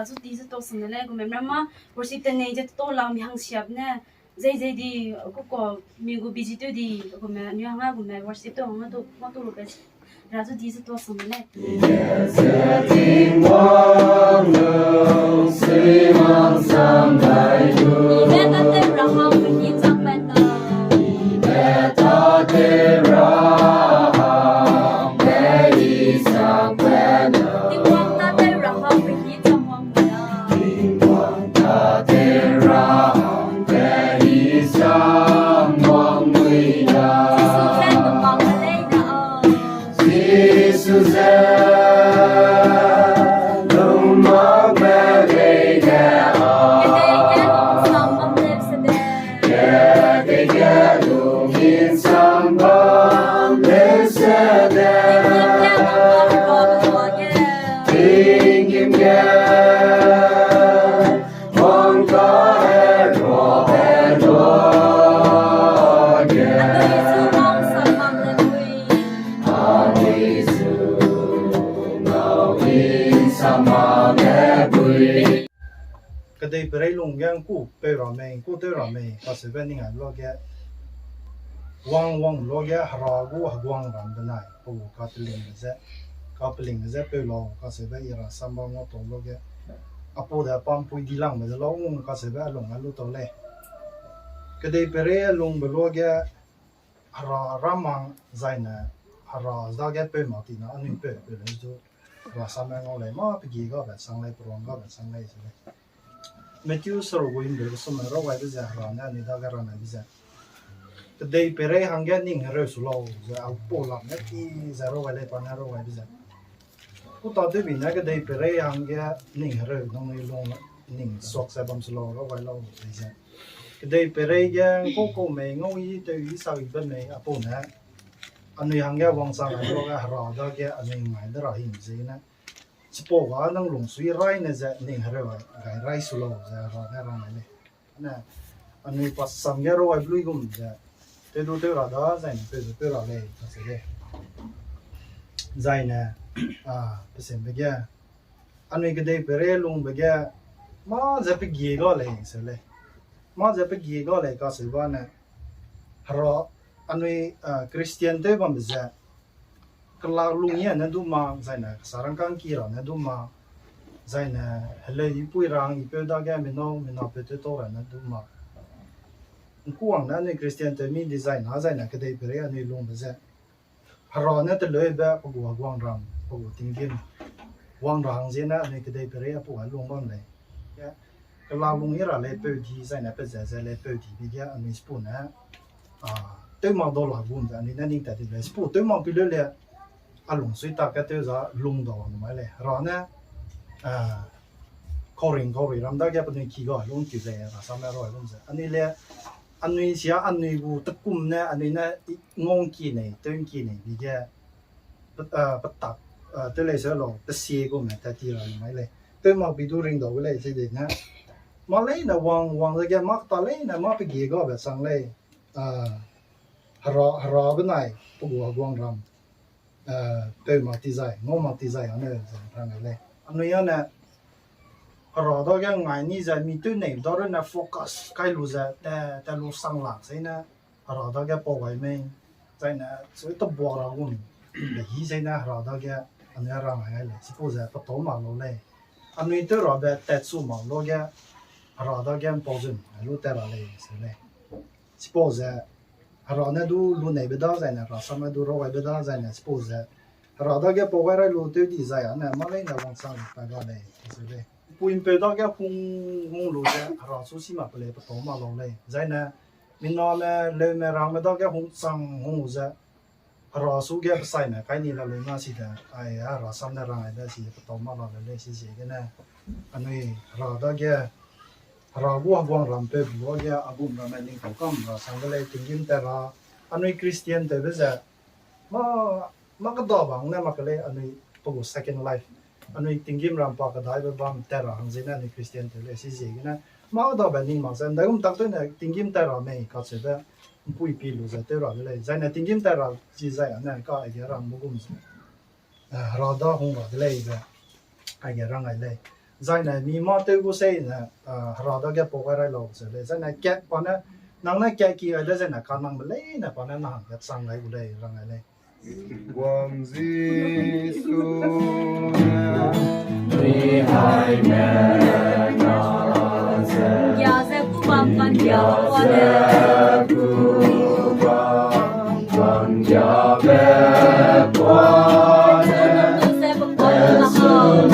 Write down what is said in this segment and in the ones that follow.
razu di zu to sumele ko memrama worship te nei je to lam yang siap ne zai di ko mi go biji to di ko me nyu hanga ko me worship to hanga to mo to ro pe razu di zu to sumele Kadai berai long yang ku pe ramai ku te ramai kasi bening a loge wang loge haragu hagwang ram benai pu kapeling ze pe lo kasi be ira samba ngo to loge apo da pam pui dilang me lo ng kasi be long alu to le kadai berai long be loge hara ramang zaina hara zage pe matina anin pe le zo ra samba ngo le ma pigi ga ba sang le prong ga ba sang le se Matthew sorgoin de summa rawai de zahrana ni da garana biza today pere hangya ning resulo za apola nati za rawai le pana rawai biza uta de bina ga dei pere hangya ning re nong ni long ning sok sa bam slo rawai lo biza today pere yang ko me ngoi de yi sa yi ben me apona anu hangya wang sang ro ga ra da ge anu mai da ra hin zina Sipo ga nang long sui rai na za ning harawa gai rai sulo za ra na ra ne na anu pas sam ya ro ai blui gum za te do te ra da za ni pe ra le ta se le zai na pe sem be ga anu ge de pe re long be ga ma za pe gi ga le se le ma za pe gi ga le ka se ba na haro anu Christian de bam za kalau lungnya nanti mah zaina sarang kan kira nanti mah zaina hele ipu irang ipu daga mino pete tora nanti mah kuang nanti Christian termi design zaina kedai beri ane lung beza haro nanti leba pagua guang ram pagua tinggi guang rang zena ane kedai beri apa lung bang le ya kalau lungnya rale peti zaina peza le peti dia ane spoon tu mah dolar bun ane nanti tadi le spoon tu mah pilih le alung sui ta ka te za lung do no mai le ra na koring ram da ga pa ni ki ga lung ki le ra sa ma ro lung za ani le ani sia ani bu ta kum na ani na ngong ki nei ten ki nei bi ga pa ta te le sa lo ta si ko ma ta ti ra no mai le te ma bi du ring do le se de na ma le na wang da ga ma ta le na ma pe gi ga ba sang le hara ba nai pu guang ram pe matizai ngo matizai ane rang le anu ya na ro do ga ngai ni za mi tu nei do na focus kai lu za ta lu sang la sai na ro do ga po wai me sai na so to bo ra gun le hi sai na ro do ga anu ya rang ai le suppose pa to ma lo le anu tu ro ba ta su ma lo ga ro do ga po jun lu ta ra le sai le suppose haro na du lu nei beda zai na ra sama du ro wai beda zai na suppose haro da ge po ga lu te di zai na ma le na wang sang ta ga le se le pu in pe da ge hung lu ja haro su si ma ple pa to ma lo le zai na min no le me rang me da ge hung sang hung za haro su ge pa sai na kai ni la le ma si da ai a ra sam na rang ai da si pa to ma lo le si si ge na anui haro da ge ragu abang rampe buaya abu ramai kau kam sanggale tinggi tera anui Christian te beza ma kada bang na makale anui pogo second life anui tinggi rampa kadai bang tera hangzina anui Christian te le sisi gina ma kada bang ma san dagum tak tu na tinggi tera me ka sebe pui pilu za tera le zaina tinggi tera si zai na ka agerang mugum rada hong le ai gerang ai le 在呢咪毛对不谁呢好多个不会来老是嘞，在呢get把呢，能那 get 起来在呢看能不嘞呢，把那那行个上来不嘞，上来嘞。光之树你还没那些。Ya se kumakan ya wane. Ya be kwa Tu se pekon mahal.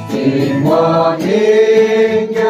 Tình hoa in nhà